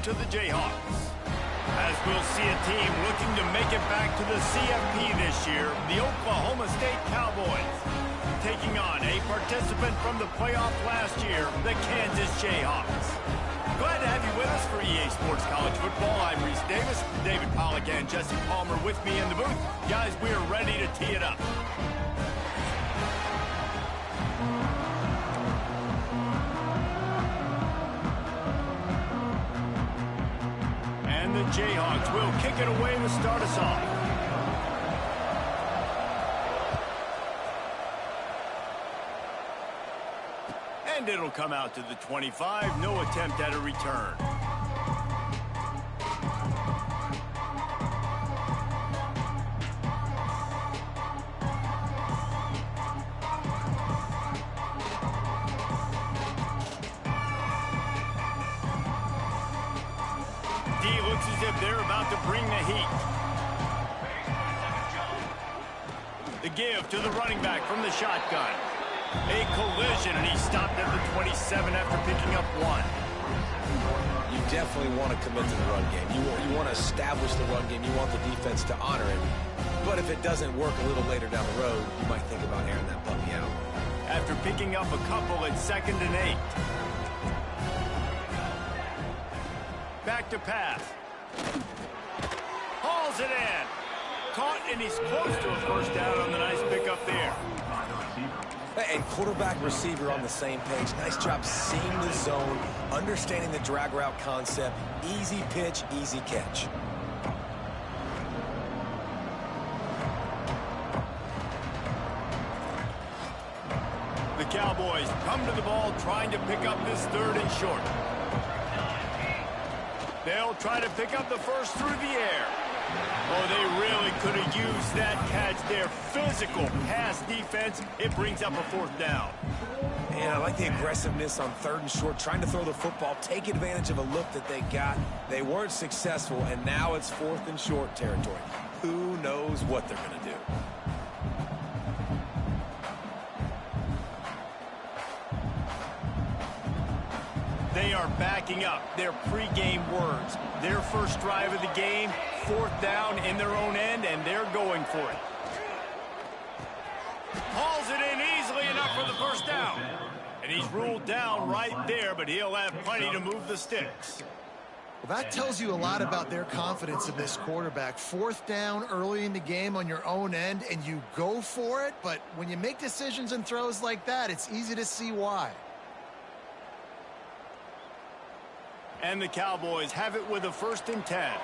to the Jayhawks. As we'll see a team looking to make it back to the CFP this year, the Oklahoma State Cowboys, taking on a participant from the playoff last year, the Kansas Jayhawks. Glad to have you with us for EA Sports College Football. I'm Reese Davis, David Pollack and Jesse Palmer with me in the booth. Guys, we are ready to tee it up. And the Jayhawks will kick it away to start us off. And it'll come out to the 25. No attempt at a return. D looks as if they're about to bring the heat. The give to the running back from the shotgun. A collision, and he stopped at the 27 after picking up one. You definitely want to commit to the run game. You want to establish the run game. You want the defense to honor it. But if it doesn't work a little later down the road, you might think about airing that puppy out. After picking up a couple at 2nd and 8. Back to pass. Hauls it in. Caught, and he's close to a first down on the nice pickup there. And quarterback receiver on the same page. Nice job seeing the zone, understanding the drag route concept. Easy pitch, easy catch. The Cowboys come to the ball trying to pick up this 3rd and short. They'll try to pick up the first through the air. Oh, they really could have used that catch there. Physical pass defense. It brings up a 4th down. And I like the aggressiveness on 3rd and short, trying to throw the football, take advantage of a look that they got. They weren't successful, and now it's 4th and short territory. Who knows what they're going to do? They are backing up their pregame words. Their first drive of the game, 4th down in their own end, and they're going for it. Hauls it in easily enough for the first down. And he's ruled down right there, but he'll have plenty to move the sticks. Well, that tells you a lot about their confidence in this quarterback. 4th down early in the game on your own end, and you go for it. But when you make decisions and throws like that, it's easy to see why. And the Cowboys have it with a 1st and 10.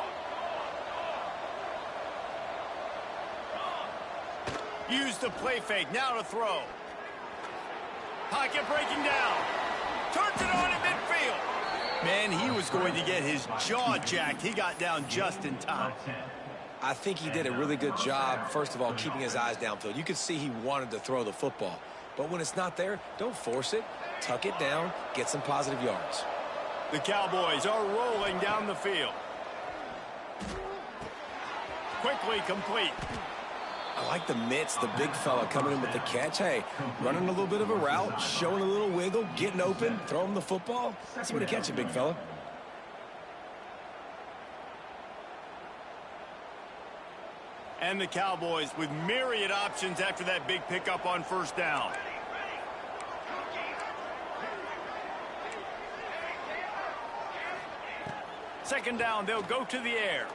Use the play fake, now to throw. Pocket breaking down. Turns it on in midfield. Man, he was going to get his jaw jacked. He got down just in time. I think he did a really good job, first of all, keeping his eyes downfield. You could see he wanted to throw the football. But when it's not there, don't force it. Tuck it down, get some positive yards. The Cowboys are rolling down the field. Quickly complete. I like the mitts, the big fella coming in with the catch. Hey, running a little bit of a route, showing a little wiggle, getting open, throwing the football. That's when you catch it, big fella. And the Cowboys with myriad options after that big pickup on 1st down. Second down, they'll go to the air.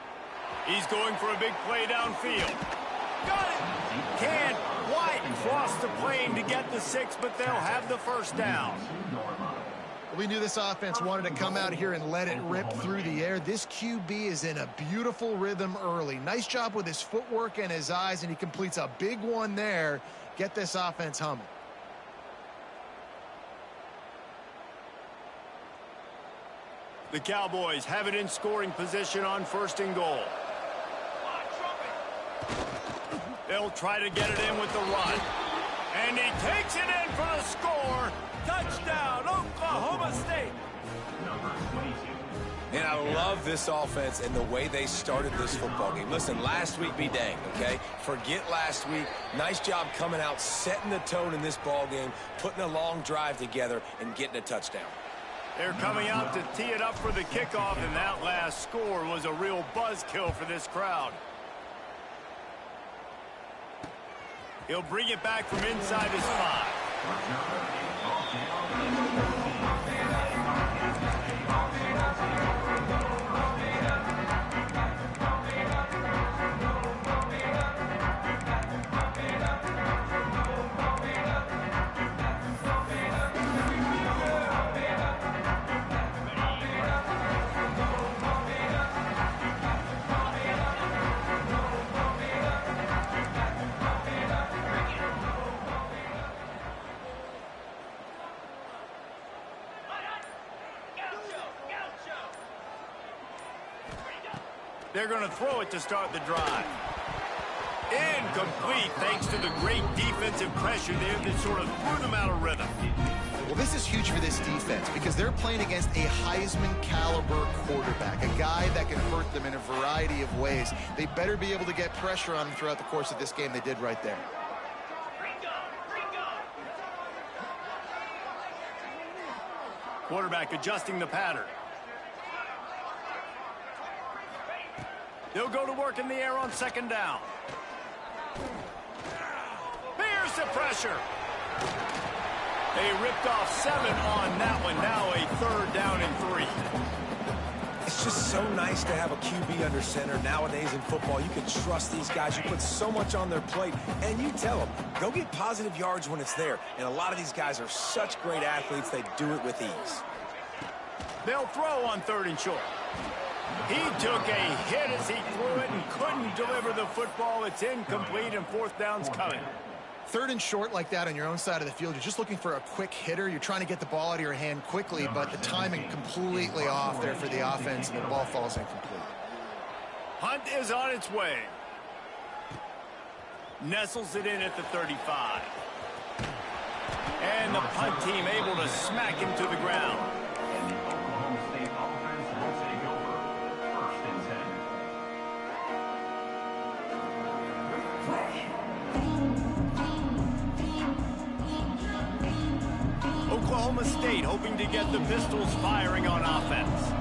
He's going for a big play downfield. Got it! Can't quite cross the plane to get the 6, but they'll have the 1st down. We knew this offense wanted to come out here and let it rip through the air. This QB is in a beautiful rhythm early. Nice job with his footwork and his eyes, and he completes a big one there. Get this offense humming. The Cowboys have it in scoring position on 1st and goal. They'll try to get it in with the run. And he takes it in for the score. Touchdown, Oklahoma State. And I love this offense and the way they started this football game. Listen, last week be danged, okay? Forget last week. Nice job coming out, setting the tone in this ball game, putting a long drive together, and getting a touchdown. They're coming out to tee it up for the kickoff, and that last score was a real buzzkill for this crowd. He'll bring it back from inside his 5. They're going to throw it to start the drive. Incomplete thanks to the great defensive pressure there that sort of threw them out of rhythm. Well, this is huge for this defense because they're playing against a Heisman-caliber quarterback, a guy that can hurt them in a variety of ways. They better be able to get pressure on him throughout the course of this game. They did right there. Quarterback adjusting the pattern. They'll go to work in the air on second down. Here's the pressure. They ripped off 7 on that one. Now a 3rd down and 3. It's just so nice to have a QB under center. Nowadays in football, you can trust these guys. You put so much on their plate, and you tell them, go get positive yards when it's there. And a lot of these guys are such great athletes, they do it with ease. They'll throw on 3rd and short. He took a hit as he threw it and couldn't deliver the football. It's incomplete, and 4th down's coming. 3rd and short like that on your own side of the field, you're just looking for a quick hitter. You're trying to get the ball out of your hand quickly, but the timing completely off there for the offense, and the ball falls incomplete. Hunt is on its way. Nestles it in at the 35. And the punt team able to smack him to the ground. Oklahoma State hoping to get the Pistols firing on offense.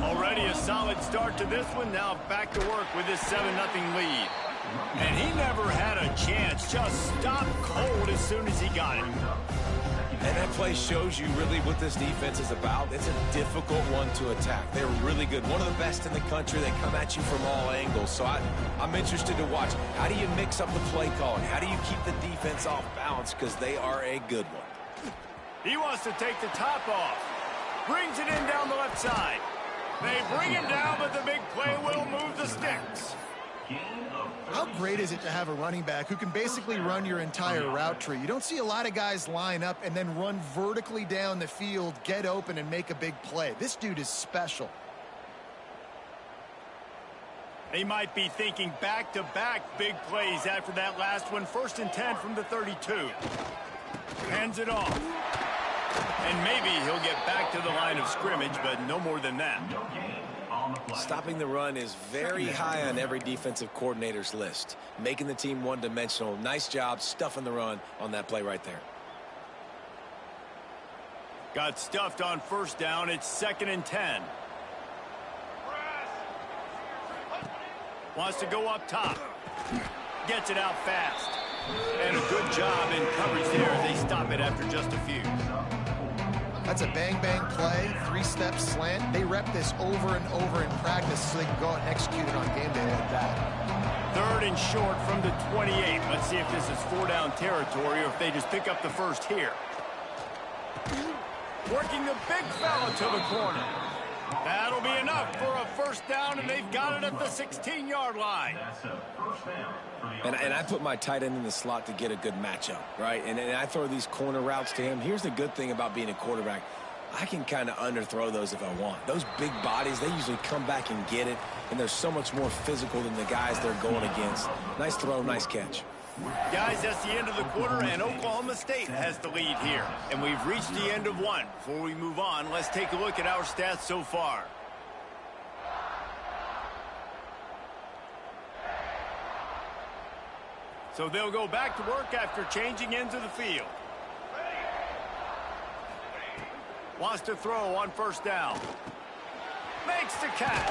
Already a solid start to this one. Now back to work with his 7-0 lead. And he never had a chance. Just stopped cold as soon as he got it. And that play shows you really what this defense is about. It's a difficult one to attack. They're really good. One of the best in the country. They come at you from all angles. So I'm interested to watch. How do you mix up the play calling? How do you keep the defense off balance? Because they are a good one. He wants to take the top off. Brings it in down the left side. They bring him down, but the big play will move the sticks. How great is it to have a running back who can basically run your entire route tree? You don't see a lot of guys line up and then run vertically down the field, get open, and make a big play. This dude is special. They might be thinking back-to-back big plays after that last one. 1st and 10 from the 32. Hands it off. And maybe he'll get back to the line of scrimmage, but no more than that. Stopping the run is very high on every defensive coordinator's list. Making the team one-dimensional. Nice job stuffing the run on that play right there. Got stuffed on 1st down. It's 2nd and 10. Wants to go up top. Gets it out fast. And a good job in coverage there as they stop it after just a few. That's a bang-bang play, 3-step slant. They rep this over and over in practice so they can go out and execute it on game day like that. 3rd and short from the 28. Let's see if this is 4-down territory or if they just pick up the 1st here. Working the big fella to the corner. That'll be enough for a 1st down, and they've got it at the 16-yard line. And I put my tight end in the slot to get a good matchup, right? And I throw these corner routes to him. Here's the good thing about being a quarterback. I can kind of underthrow those if I want. Those big bodies, they usually come back and get it, and they're so much more physical than the guys they're going against. Nice throw, nice catch. Guys, that's the end of the quarter, and Oklahoma State has the lead here. And we've reached the end of one. Before we move on, let's take a look at our stats so far. So they'll go back to work after changing into the field. Wants to throw on first down. Makes the catch.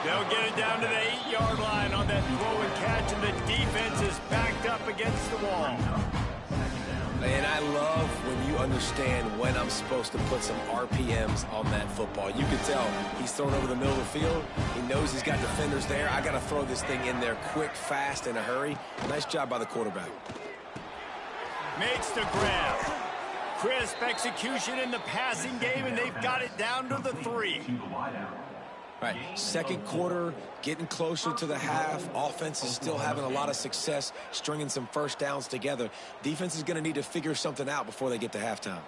They'll get it down to the 8-yard line on that throw and catch, and the defense is backed up against the wall. And I love when you understand when I'm supposed to put some RPMs on that football. You can tell he's thrown over the middle of the field. He knows he's got defenders there. I got to throw this thing in there quick, fast, in a hurry. Nice job by the quarterback. Makes the grab. Crisp execution in the passing game, and they've got it down to the 3. Right, second quarter, getting closer to the half. Offense is still having a lot of success stringing some first downs together. Defense is going to need to figure something out before they get to halftime.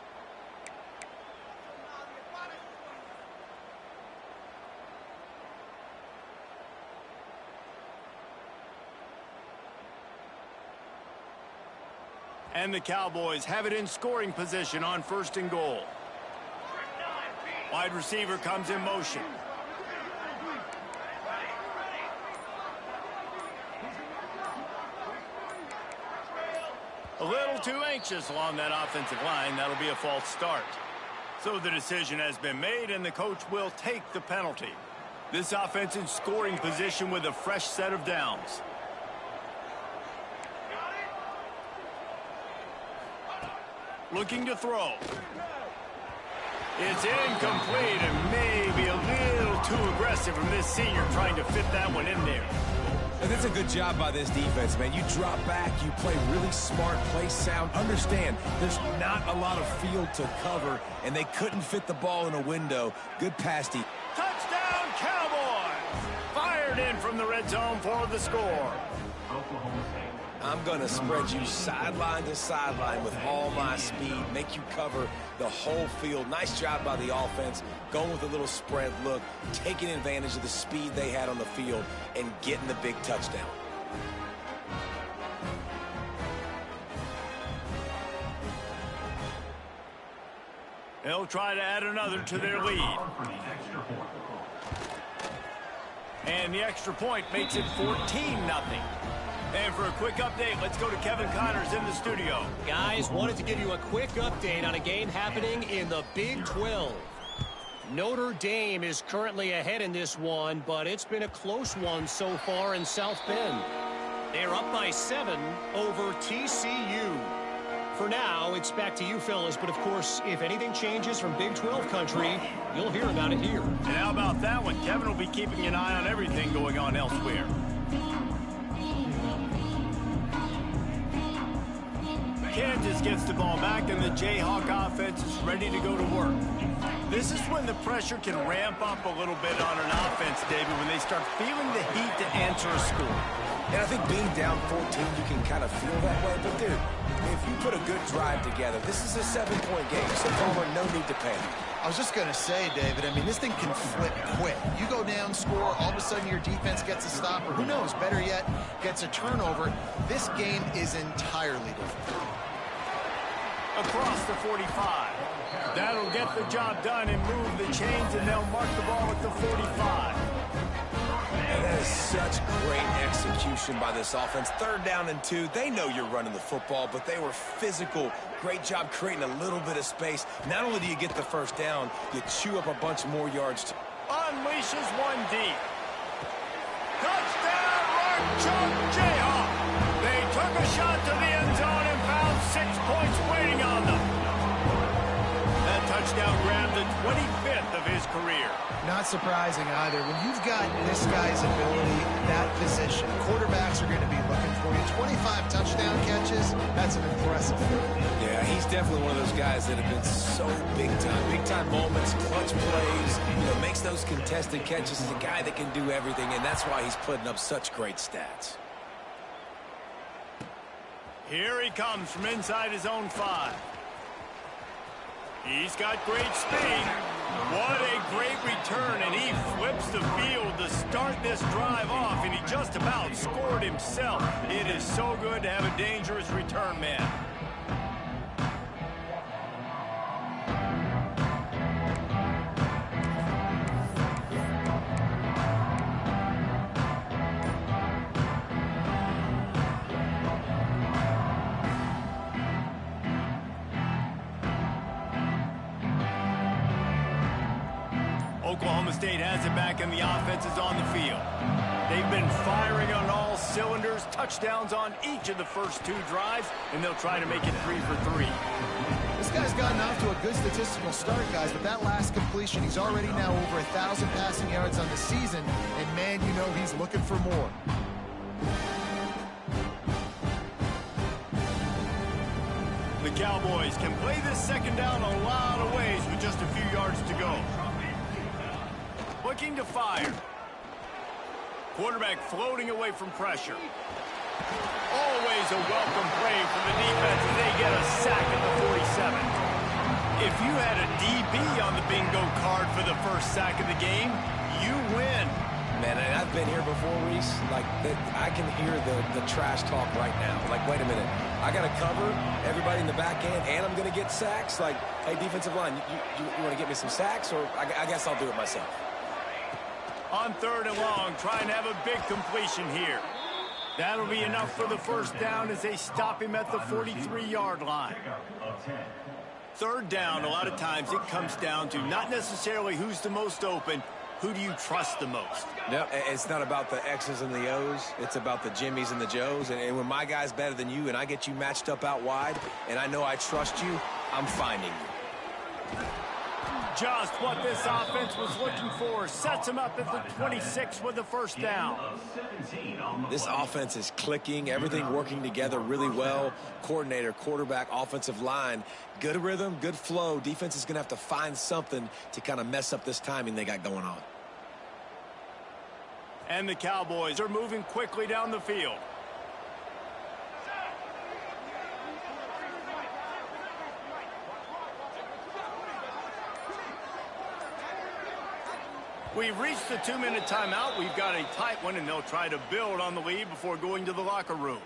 And the Cowboys have it in scoring position on 1st and goal. Wide receiver comes in motion. A little too anxious along that offensive line. That'll be a false start. So the decision has been made, and the coach will take the penalty. This offense in scoring position with a fresh set of downs. Looking to throw. It's incomplete and maybe a little too aggressive from this senior trying to fit that one in there. And that's a good job by this defense, man. You drop back, you play really smart, play sound. Understand, there's not a lot of field to cover, and they couldn't fit the ball in a window. Good pass deep. Touchdown, Cowboys! Fired in from the red zone for the score. I'm going to spread you sideline to sideline with all my speed, make you cover the whole field. Nice job by the offense, going with a little spread look, taking advantage of the speed they had on the field, and getting the big touchdown. They'll try to add another to their lead. And the extra point makes it 14-0. And for a quick update, let's go to Kevin Connors in the studio. Guys, wanted to give you a quick update on a game happening in the Big 12. Notre Dame is currently ahead in this one, but it's been a close one so far in South Bend. They're up by 7 over TCU. For now, it's back to you fellas, but of course, if anything changes from Big 12 country, you'll hear about it here. And how about that one? Kevin will be keeping an eye on everything going on elsewhere. Kansas gets the ball back, and the Jayhawk offense is ready to go to work. This is when the pressure can ramp up a little bit on an offense, David, when they start feeling the heat to answer a score. And I think being down 14, you can kind of feel that way. But, dude, if you put a good drive together, this is a 7-point game. So, Palmer, no need to panic. I was just going to say, David, I mean, this thing can flip quick. You go down, score, all of a sudden your defense gets a stop, or who knows, better yet, gets a turnover. This game is entirely different. Across the 45. That'll get the job done and move the chains, and they'll mark the ball at the 45. And that is such great execution by this offense. 3rd down and 2. They know you're running the football, but they were physical. Great job creating a little bit of space. Not only do you get the first down, you chew up a bunch more yards. Unleashes one deep. Touchdown, Rock Chalk Jayhawk. They took a shot to the end zone and found 6 points waiting on them. That touchdown grabbed the 25th of his career. Not surprising either. When you've got this guy's ability, that position, quarterbacks are going to be looking for you. 25 touchdown catches, that's an impressive thing. Yeah, he's definitely one of those guys that have been so big time. Big time moments, clutch plays, makes those contested catches. He's a guy that can do everything, and that's why he's putting up such great stats. Here he comes from inside his own 5. He's got great speed. What a great return, and he flips the field to start this drive off, and he just about scored himself. It is so good to have a dangerous return man. Oklahoma State has it back and the offense is on the field. They've been firing on all cylinders, touchdowns on each of the first 2 drives, and they'll try to make it 3 for 3. This guy's gotten off to a good statistical start, guys, but that last completion, he's already now over 1,000 passing yards on the season, and man, you know he's looking for more. The Cowboys can play this second down a lot of ways with just a few yards to go. Looking to fire. Quarterback floating away from pressure. Always a welcome play for the defense as they get a sack at the 47. If you had a DB on the bingo card for the first sack of the game, you win. Man, and I've been here before, Reese. Like, I can hear the trash talk right now. Like, wait a minute. I got to cover everybody in the back end, and I'm going to get sacks? Like, hey, defensive line, you want to get me some sacks? Or I guess I'll do it myself. On 3rd and long, trying to have a big completion here. That'll be enough for the first down as they stop him at the 43-yard line. 3rd down, a lot of times it comes down to not necessarily who's the most open, who do you trust the most? No, it's not about the X's and the O's. It's about the Jimmys and the Joes. And when my guy's better than you and I get you matched up out wide and I know I trust you, I'm finding you. Just what this offense was looking for. Sets him up at the 26 with the first down. This offense is clicking, everything working together really well. Coordinator, quarterback, offensive line, good rhythm, good flow. Defense is going to have to find something to kind of mess up this timing they got going on. And the Cowboys are moving quickly down the field. We've reached the 2-minute timeout. We've got a tight one, and they'll try to build on the lead before going to the locker room.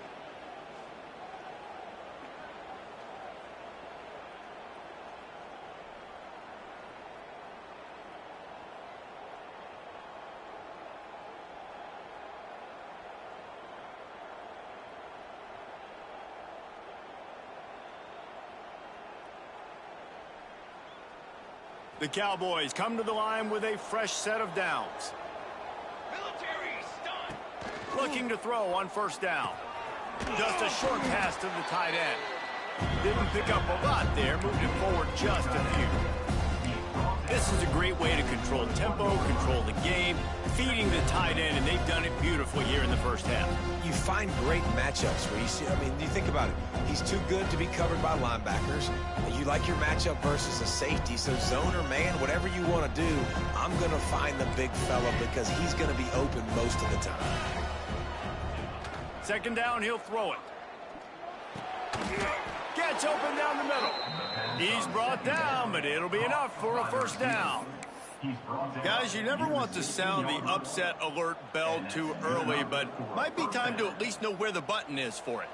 The Cowboys come to the line with a fresh set of downs. Looking to throw on first down. Just a short pass to the tight end. Didn't pick up a lot there, moved it forward just a few. This is a great way to control tempo, control the game, feeding the tight end, and they've done it beautifully here in the first half. You find great matchups, Reese. I mean, you think about it. He's too good to be covered by linebackers. You like your matchup versus a safety, so zone or man, whatever you want to do, I'm going to find the big fella because he's going to be open most of the time. Second down, he'll throw it. Gets open down the middle. He's brought down, but it'll be enough for a first down. Guys, you never want to sound the upset alert bell too early, but might be time to at least know where the button is for it.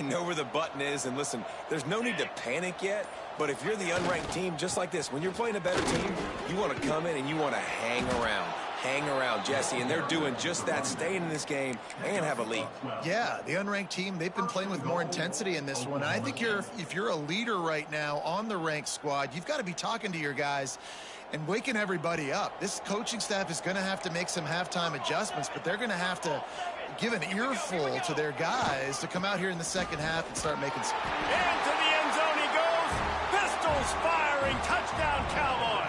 Know where the button is, and listen, there's no need to panic yet, but if you're the unranked team, just like this, when you're playing a better team, you want to come in and you want to hang around. Hang around, Jesse, and they're doing just that, staying in this game and have a lead. Yeah, the unranked team, they've been playing with more intensity in this one. And I think if you're a leader right now on the ranked squad, you've got to be talking to your guys and waking everybody up. This coaching staff is going to have to make some halftime adjustments, but they're going to have to give an earful to their guys to come out here in the second half and start making some. Into the end zone he goes. Pistols firing. Touchdown, Cowboys.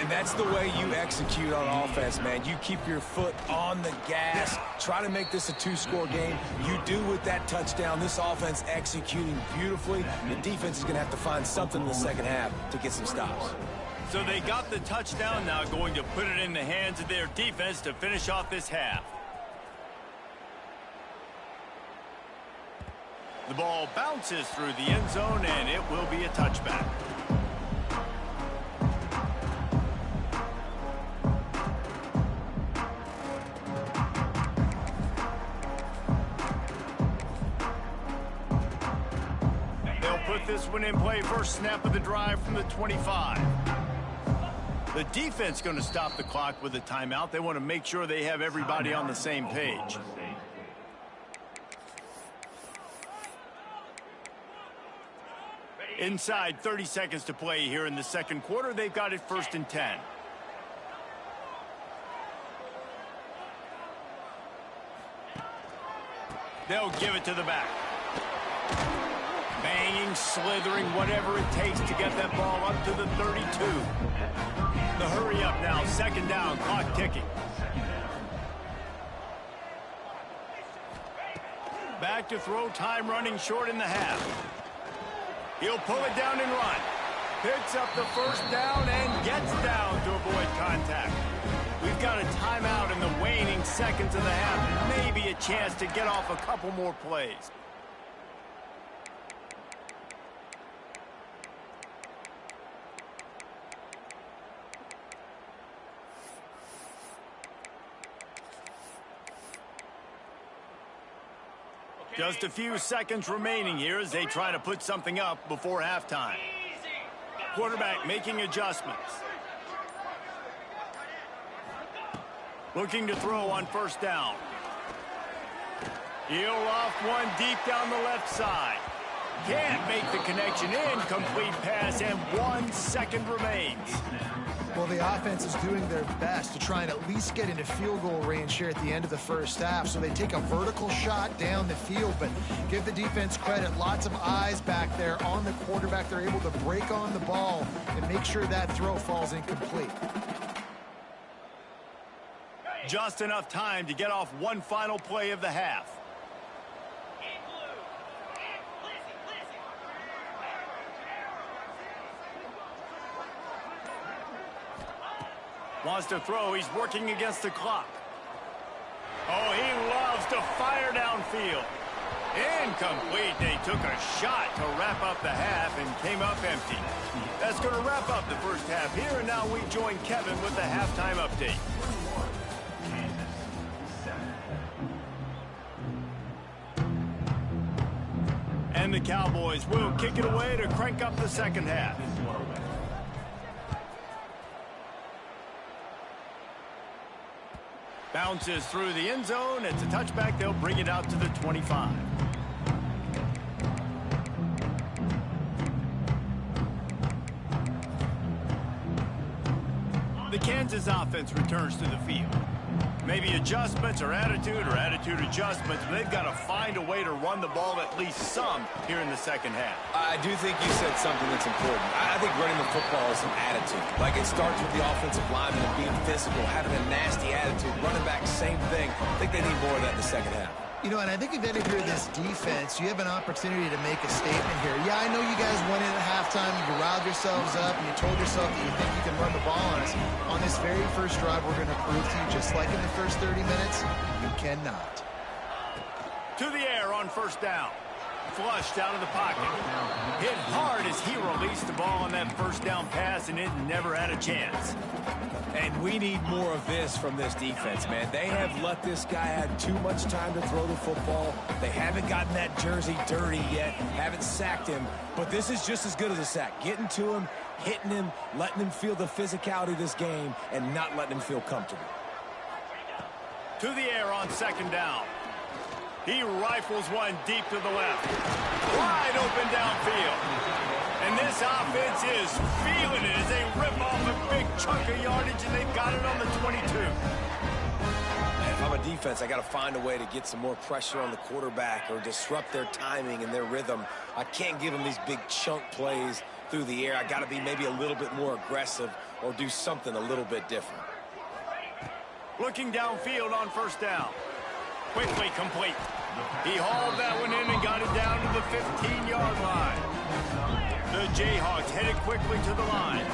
And that's the way you execute on offense, man. You keep your foot on the gas. Try to make this a 2-score game. You do with that touchdown. This offense executing beautifully. The defense is going to have to find something in the second half to get some stops. So they got the touchdown, now going to put it in the hands of their defense to finish off this half. The ball bounces through the end zone, and it will be a touchback. This one in play, first snap of the drive from the 25. The defense going to stop the clock with a timeout. They want to make sure they have everybody on the same page. Inside 30 seconds to play here in the second quarter. They've got it 1st and 10. They'll give it to the back. Banging, slithering, whatever it takes to get that ball up to the 32. The hurry up now, 2nd down, clock ticking. Back to throw, time running short in the half. He'll pull it down and run. Picks up the 1st down and gets down to avoid contact. We've got a timeout in the waning seconds of the half. Maybe a chance to get off a couple more plays. Just a few seconds remaining here as they try to put something up before halftime. Quarterback making adjustments. Looking to throw on 1st down. He'll off one deep down the left side. Can't make the connection. Incomplete pass, and 1 second remains. Well, the offense is doing their best to try and at least get into field goal range here at the end of the 1st half. So they take a vertical shot down the field, but give the defense credit. Lots of eyes back there on the quarterback. They're able to break on the ball and make sure that throw falls incomplete. Just enough time to get off one final play of the half. Wants to throw. He's working against the clock. Oh, he loves to fire downfield. Incomplete. They took a shot to wrap up the half and came up empty. That's going to wrap up the 1st half here, and now we join Kevin with the halftime update. And the Cowboys will kick it away to crank up the 2nd half. Bounces through the end zone. It's a touchback. They'll bring it out to the 25. The Kansas offense returns to the field. Maybe adjustments or attitude adjustments, but they've got to find a way to run the ball at least some here in the 2nd half. I do think you said something that's important. I think running the football is an attitude. Like, it starts with the offensive lineman and being physical, having a nasty attitude. Running back, same thing. I think they need more of that in the 2nd half. You know, and I think if you're this defense, you have an opportunity to make a statement here. Yeah, I know you guys went in at halftime, you riled yourselves up, and you told yourself that you think you can run the ball on us. On this very first drive, we're going to prove to you, just like in the first 30 minutes, you cannot. To the air on 1st down. Flushed out of the pocket. Hit hard as he released the ball on that 1st down pass, and it never had a chance. And we need more of this from this defense, man. They have let this guy have too much time to throw the football. They haven't gotten that jersey dirty yet, haven't sacked him. But this is just as good as a sack. Getting to him, hitting him, letting him feel the physicality of this game, and not letting him feel comfortable. To the air on 2nd down. He rifles one deep to the left. Wide open downfield. And this offense is feeling it as they rip off a big chunk of yardage, and they've got it on the 22. And if I'm a defense, I got to find a way to get some more pressure on the quarterback or disrupt their timing and their rhythm. I can't give them these big chunk plays through the air. I got to be maybe a little bit more aggressive or do something a little bit different. Looking downfield on 1st down. Quickly complete. He hauled that one in and got it down to the 15-yard line. The Jayhawks headed quickly to the line.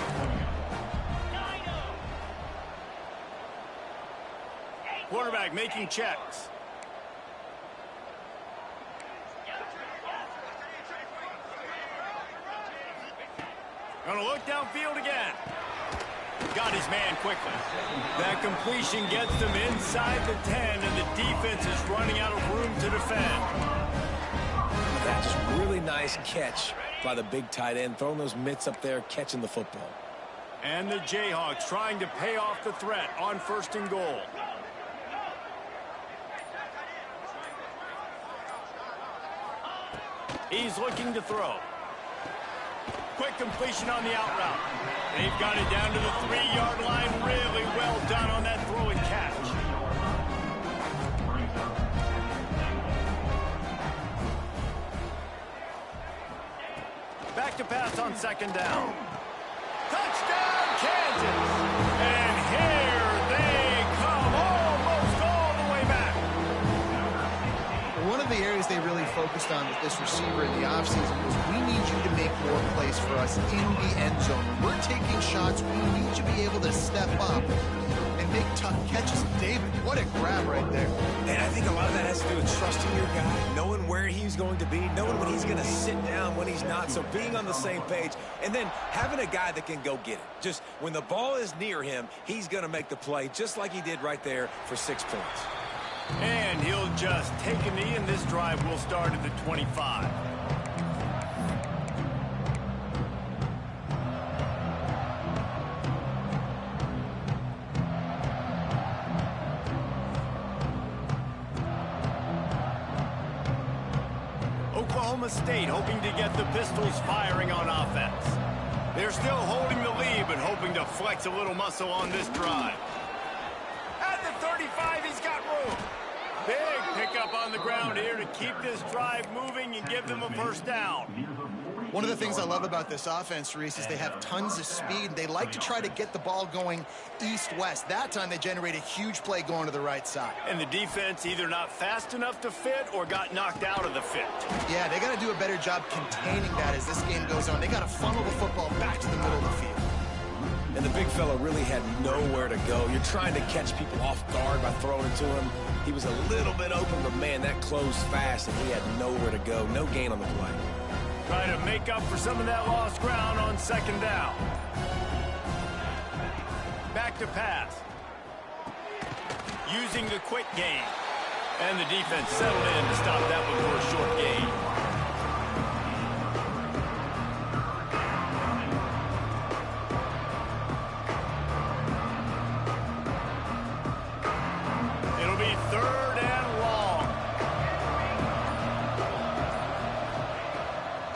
Quarterback making checks. Gonna look downfield again. Got his man quickly. That completion gets them inside the 10, and the defense is running out of room to defend. That's just really nice catch by the big tight end, throwing those mitts up there, catching the football. And the Jayhawks trying to pay off the threat on 1st and goal. He's looking to throw. Quick completion on the out route. They've got it down to the 3-yard line. Really well done on that throw and catch. Back to pass on 2nd down. Touchdown, Kansas! And here they come, almost all the way back. One of the areas they really focused on with this receiver in the offseason was we need you to make more plays for us in the end zone. When we're taking shots, we need you to be able to step up and make tough catches. David, what a grab right there. And I think a lot of that has to do with trusting your guy, knowing where he's going to be, knowing when he's going to sit down, when he's not. So being on the same page, and then having a guy that can go get it. Just when the ball is near him, he's going to make the play, just like he did right there for 6 points. And he'll just take a knee, and this drive will start at the 25. Oklahoma State hoping to get the Pistols firing on offense. They're still holding the lead, but hoping to flex a little muscle on this drive. At the 35, he's got room. Big pickup on the ground here to keep this drive moving and give them a first down. One of the things I love about this offense, Reese, is they have tons of speed. They like to try to get the ball going east-west. That time they generate a huge play going to the right side. And the defense either not fast enough to fit or got knocked out of the fit. Yeah, they got to do a better job containing that as this game goes on. They got to funnel the football back to the middle of the field. And the big fella really had nowhere to go. You're trying to catch people off guard by throwing it to him. He was a little bit open, but man, that closed fast, and he had nowhere to go. No gain on the play. Trying to make up for some of that lost ground on 2nd down. Back to pass. Using the quick game. And the defense settled in to stop that one for a short gain. It'll be 3rd and long.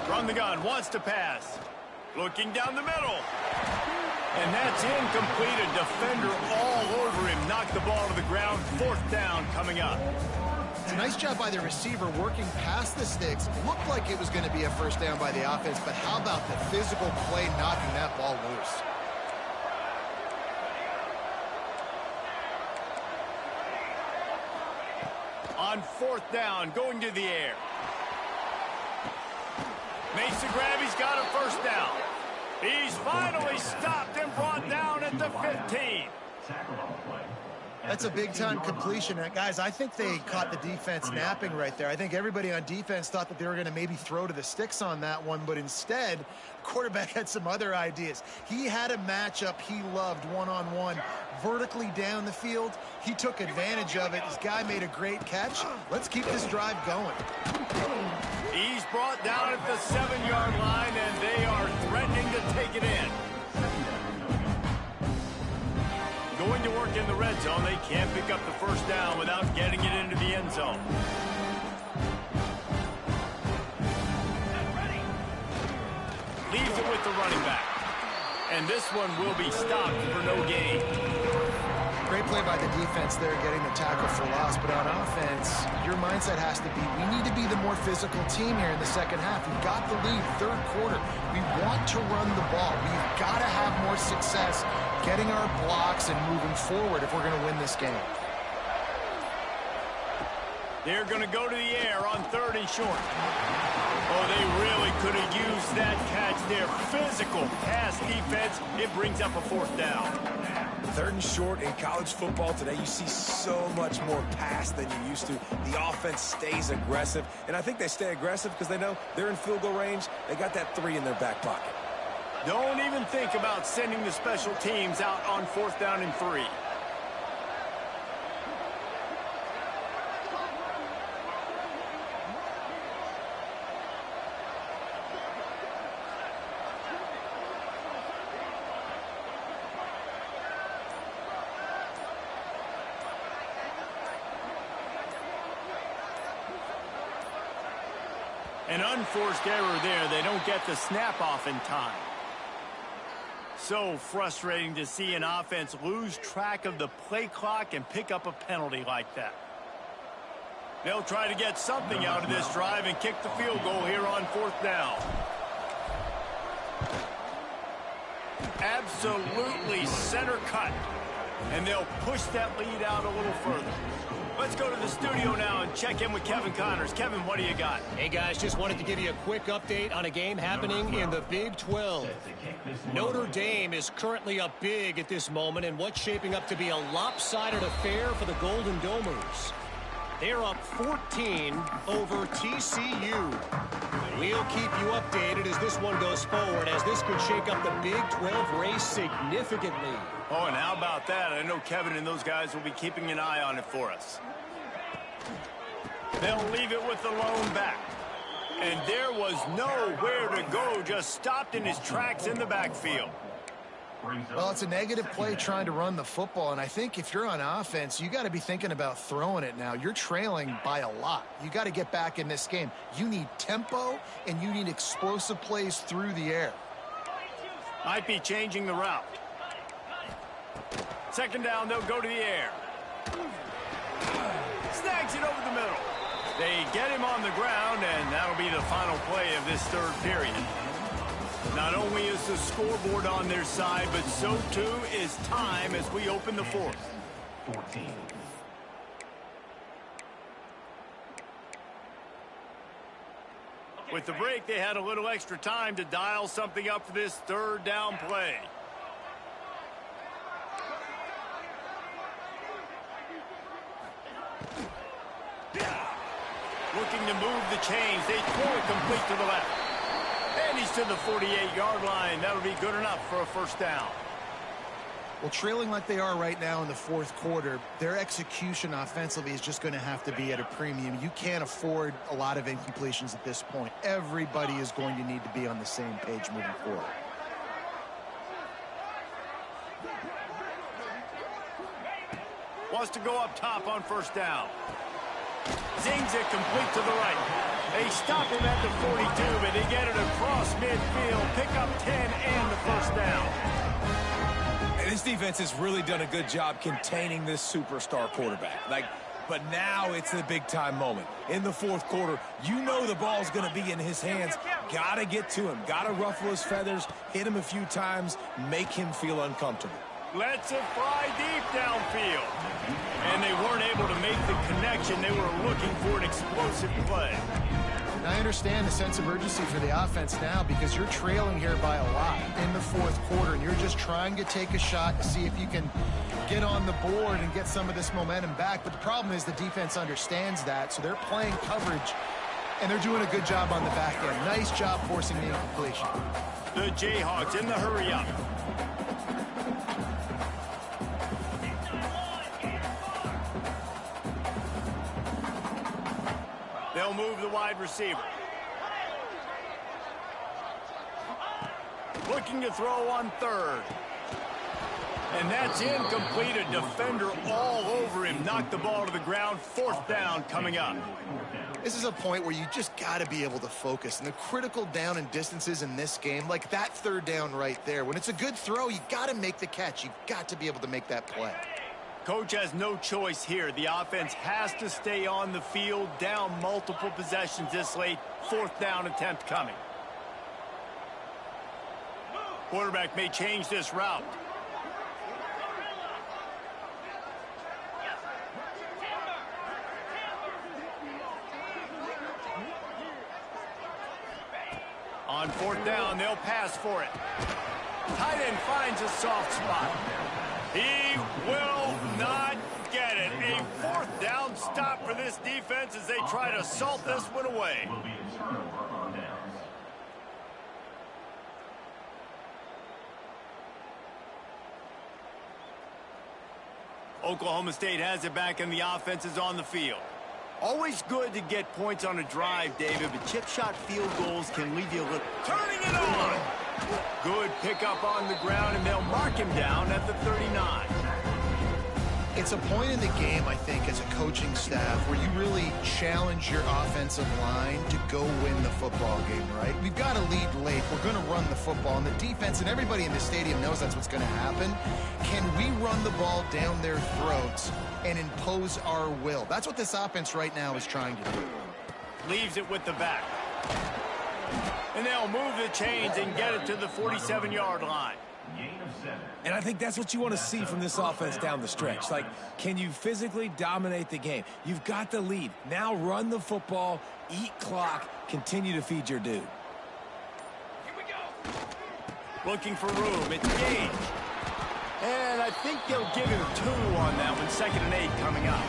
Run the gun, wants to pass. Looking down the middle. And that's incomplete. A defender all over him. Knocked the ball to the ground. 4th down coming up. It's a nice job by the receiver working past the sticks. Looked like it was going to be a first down by the offense, but how about the physical play knocking that ball loose? On 4th down, going to the air. Makes the grab, he's got a first down. He's finally stopped and brought down at the 15. That's a big-time completion. Guys, I think they caught the defense napping right there. I think everybody on defense thought that they were going to maybe throw to the sticks on that one, but instead, the quarterback had some other ideas. He had a matchup he loved one-on-one, vertically down the field. He took advantage of it. This guy made a great catch. Let's keep this drive going. He's brought down at the 7-yard line, and they are threatening to take it in. Going to work in the red zone. They can't pick up the first down without getting it into the end zone. Leaves it with the running back. And this one will be stopped for no gain. Great play by the defense there, getting the tackle for loss. But on offense, your mindset has to be, we need to be the more physical team here in the second half. We've got the lead, 3rd quarter. We want to run the ball. We've got to have more success getting our blocks and moving forward if we're going to win this game. They're going to go to the air on 3rd and short. Oh, they really could have used that catch there. Physical pass defense. It brings up a 4th down. 3rd and short in college football today, you see so much more pass than you used to. The offense stays aggressive, and I think they stay aggressive because they know they're in field goal range. They got that 3 in their back pocket. Don't even think about sending the special teams out on 4th down and 3. An unforced error there. They don't get the snap off in time. So frustrating to see an offense lose track of the play clock and pick up a penalty like that. They'll try to get something out of this drive and kick the field goal here on 4th down. Absolutely center cut. And they'll push that lead out a little further. Let's go to the studio now and check in with Kevin Connors. Kevin, what do you got? Hey, guys, just wanted to give you a quick update on a game happening in the Big 12. Notre Dame is currently up big at this moment in what's shaping up to be a lopsided affair for the Golden Domers. They're up 14 over TCU. We'll keep you updated as this one goes forward, as this could shake up the Big 12 race significantly. Oh, and how about that? I know Kevin and those guys will be keeping an eye on it for us. They'll leave it with the lone back. And there was nowhere to go, just stopped in his tracks in the backfield. Well, it's a negative play trying to run the football, and I think if you're on offense, you got to be thinking about throwing it now. You're trailing by a lot. You got to get back in this game. You need tempo, and you need explosive plays through the air. Might be changing the route. 2nd down, they'll go to the air. Snags it over the middle. They get him on the ground, and that'll be the final play of this 3rd period. Not only is the scoreboard on their side, but so too is time as we open the 4th. 14. With the break, they had a little extra time to dial something up for this 3rd down play. Looking to move the chains. They throw it complete to the left. And he's to the 48-yard line. That'll be good enough for a 1st down. Well, trailing like they are right now in the 4th quarter, their execution offensively is just going to have to be at a premium. You can't afford a lot of incompletions at this point. Everybody is going to need to be on the same page moving forward. Wants to go up top on 1st down. Zings it complete to the right. They stop him at the 42, but they get it across midfield. Pick up 10 and the 1st down. And this defense has really done a good job containing this superstar quarterback. But now it's the big-time moment. In the 4th quarter, you know the ball's going to be in his hands. Got to get to him. Got to ruffle his feathers, hit him a few times, make him feel uncomfortable. Lets it fly deep downfield. And they weren't able to make the connection. They were looking for an explosive play. And I understand the sense of urgency for the offense now because you're trailing here by a lot in the 4th quarter, and you're just trying to take a shot to see if you can get on the board and get some of this momentum back. But the problem is the defense understands that, so they're playing coverage, and they're doing a good job on the back end. Nice job forcing the incompletion. The Jayhawks in the hurry-up. They'll move the wide receiver. Looking to throw on 3rd. And that's incomplete. A defender all over him. Knocked the ball to the ground. 4th down coming up. This is a point where you just got to be able to focus. And the critical down and distances in this game, like that 3rd down right there, when it's a good throw, you got to make the catch. You got to be able to make that play. Coach has no choice here. The offense has to stay on the field, down multiple possessions this late. 4th down attempt coming. Quarterback may change this route. On 4th down, they'll pass for it. Tight end finds a soft spot. He will not get it. A 4th down stop for this defense as they try to salt this one away. Oklahoma State has it back and the offense is on the field. Always good to get points on a drive, David, but chip shot field goals can leave you a little... Turning it on! Good pickup on the ground, and they'll mark him down at the 39. It's a point in the game, I think, as a coaching staff where you really challenge your offensive line to go win the football game, right? We've got to lead late. We're going to run the football. And the defense and everybody in the stadium knows that's what's going to happen. Can we run the ball down their throats and impose our will? That's what this offense right now is trying to do. Leaves it with the back. And they'll move the chains and get it to the 47-yard line. And I think that's what you want to see from this offense down the stretch. Like, can you physically dominate the game? You've got the lead. Now run the football, eat clock, continue to feed your dude. Here we go. Looking for room. It's Gage. And I think they'll give him 2 on that one. 2nd and 8 coming up.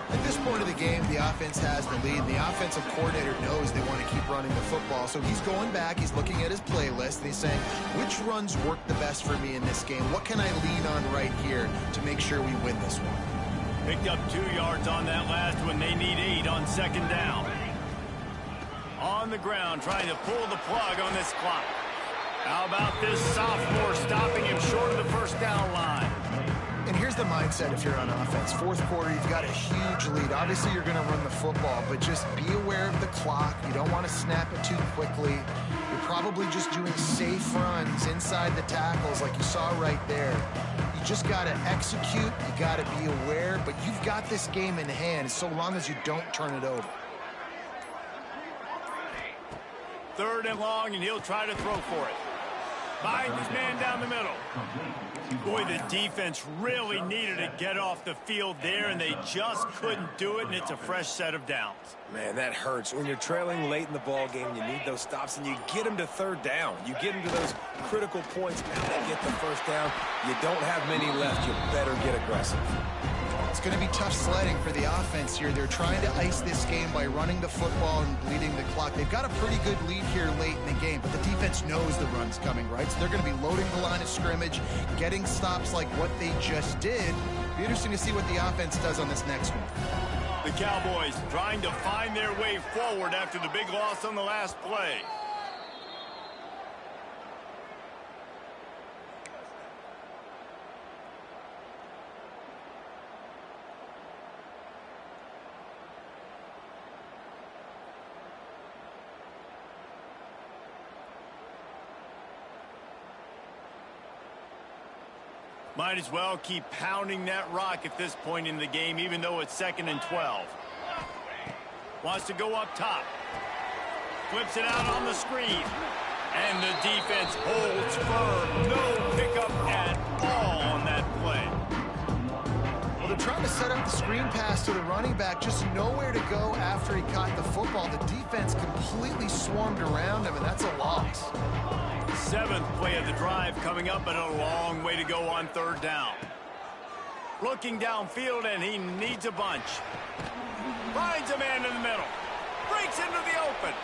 At this point of the game, the offense has the lead. The offensive coordinator knows they want to keep running the football. So he's going back, he's looking at his playlist, and he's saying, which runs work the best for me in this game? What can I lean on right here to make sure we win this one? Picked up 2 yards on that last one. They need 8 on 2nd down. On the ground, trying to pull the plug on this clock. How about this sophomore stopping him short of the 1st down line? And here's the mindset if you're on offense. 4th quarter, you've got a huge lead. Obviously, you're going to run the football, but just be aware of the clock. You don't want to snap it too quickly. You're probably just doing safe runs inside the tackles like you saw right there. You just got to execute. You got to be aware, but you've got this game in hand so long as you don't turn it over. 3rd and long, and he'll try to throw for it. Finds his man down the middle. Boy, the defense really needed to get off the field there, and they just couldn't do it, and it's a fresh set of downs. Man, that hurts. When you're trailing late in the ball game, you need those stops, and you get them to 3rd down. You get them to those critical points. Now they get the 1st down. You don't have many left. You better get aggressive. It's going to be tough sledding for the offense here. They're trying to ice this game by running the football and bleeding the clock. They've got a pretty good lead here late in the game, but the defense knows the run's coming, right? So they're going to be loading the line of scrimmage, getting stops like what they just did. Be interesting to see what the offense does on this next one. The Cowboys trying to find their way forward after the big loss on the last play. Might as well keep pounding that rock at this point in the game, even though it's 2nd and 12. Wants to go up top. Flips it out on the screen. And the defense holds firm. No pickup at all on that play. Well, they're trying to set up the screen pass to the running back. Just nowhere to go after he caught the football. The defense completely swarmed around him, and that's a loss. 7th play of the drive coming up, but a long way to go on 3rd down. Looking downfield, and he needs a bunch. Finds a man in the middle. Breaks into the open.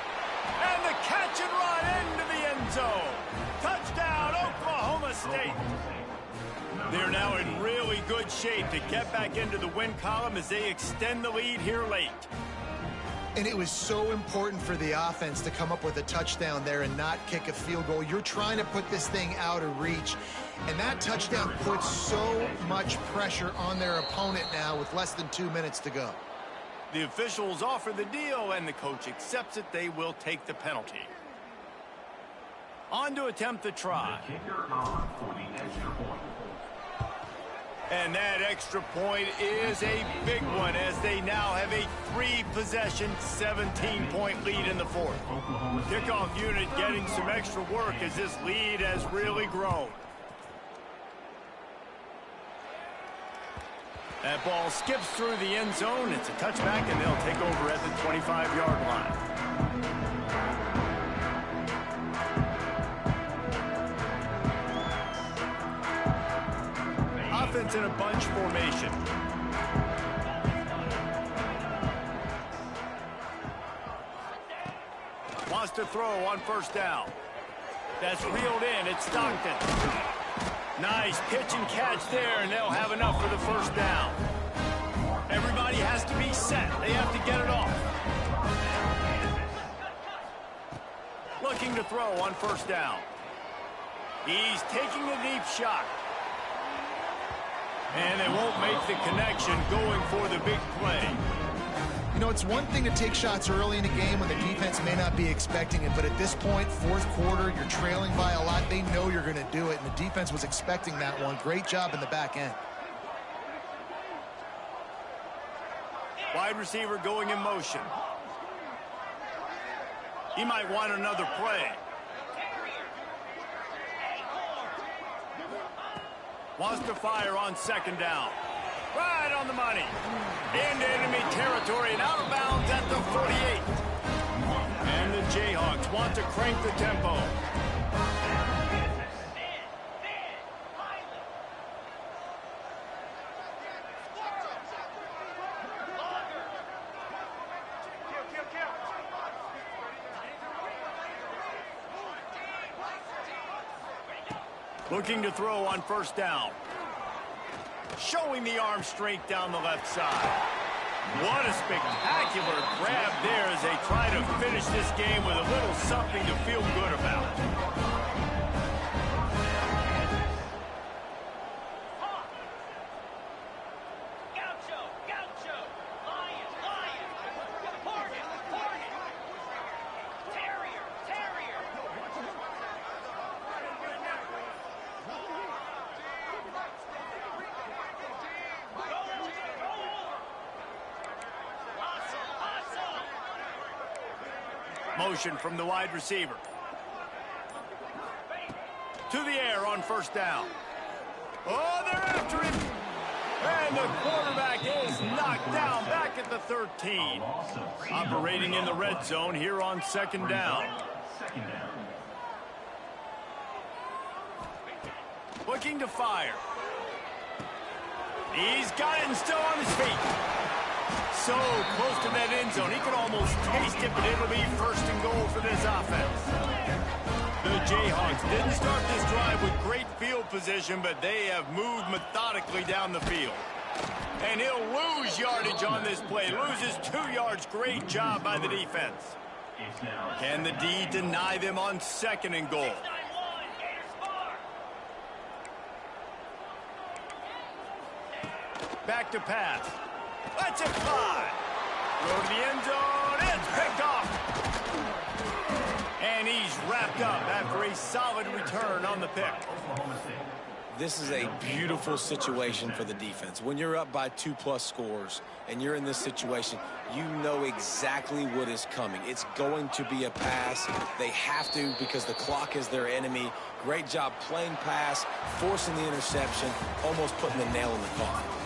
And the catch and run into the end zone. Touchdown, Oklahoma State. They're now in really good shape to get back into the win column as they extend the lead here late. And it was so important for the offense to come up with a touchdown there and not kick a field goal. You're trying to put this thing out of reach. And that touchdown puts so much pressure on their opponent now with less than 2 minutes to go. The officials offer the deal, and the coach accepts it. They will take the penalty. On to attempt the try. And that extra point is a big one as they now have a 3-possession, 17-point lead in the 4th. Kickoff unit getting some extra work as this lead has really grown. That ball skips through the end zone. It's a touchback, and they'll take over at the 25-yard line. Offense in a bunch formation. Wants to throw on 1st down. That's reeled in. It's Stockton. Nice pitch and catch there, and they'll have enough for the 1st down. Everybody has to be set. They have to get it off. Looking to throw on 1st down. He's taking a deep shot. And they won't make the connection going for the big play. You know, it's one thing to take shots early in a game when the defense may not be expecting it, but at this point, fourth quarter, you're trailing by a lot. They know you're going to do it, and the defense was expecting that one. Great job in the back end. Wide receiver going in motion. He might want another play. Wants to fire on second down. Right on the money. Into enemy territory and out of bounds at the 48. And the Jayhawks want to crank the tempo. Looking to throw on first down. Showing the arm strength down the left side. What a spectacular grab there as they try to finish this game with a little something to feel good about. Motion from the wide receiver. To the air on first down. Oh, they're after him. And the quarterback is knocked down back at the 13. Operating in the red zone here on second down. Looking to fire. He's got it and still on his feet. So close to that end zone. He could almost taste it, but it'll be first and goal for this offense. The Jayhawks didn't start this drive with great field position, but they have moved methodically down the field. And he'll lose yardage on this play. Loses 2 yards. Great job by the defense. Can the D deny them on second and goal? Back to pass. Let's it fly. Throw to the end zone. It's picked off. And he's wrapped up after a solid return on the pick. This is a beautiful situation for the defense. When you're up by 2+ scores and you're in this situation, you know exactly what is coming. It's going to be a pass. They have to because the clock is their enemy. Great job playing pass, forcing the interception, almost putting the nail in the coffin.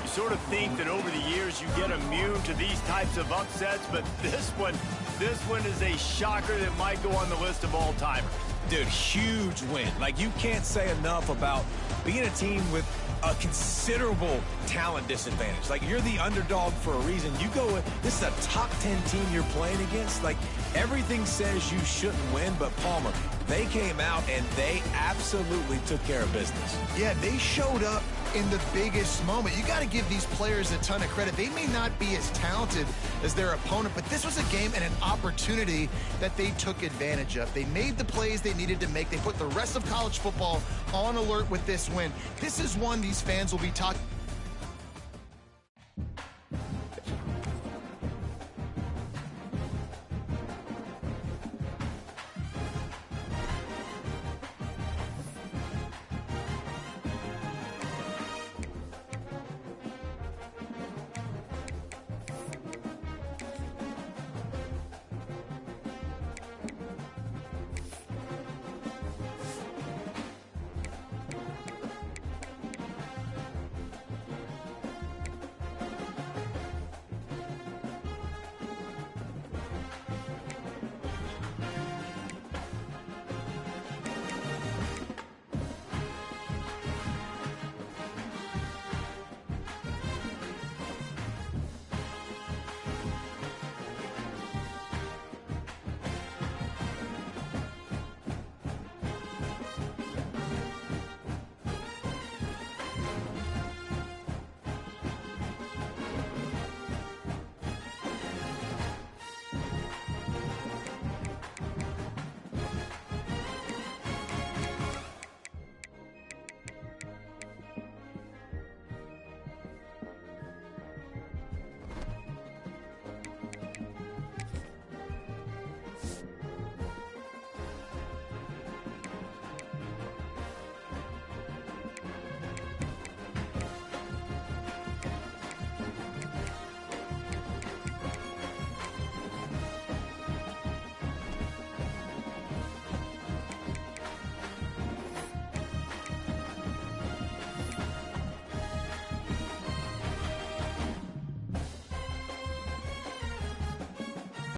You sort of think that over the years you get immune to these types of upsets, but this one is a shocker that might go on the list of all-timers. Dude, huge win. Like, you can't say enough about being a team with a considerable talent disadvantage. Like, you're the underdog for a reason. You go with, this is a top 10 team you're playing against. Like, everything says you shouldn't win, but Palmer, they came out and they absolutely took care of business. Yeah, they showed up in the biggest moment. You got to give these players a ton of credit. They may not be as talented as their opponent, but this was a game and an opportunity that they took advantage of. They made the plays they needed to make. They put the rest of college football on alert with this win. This is one these fans will be talking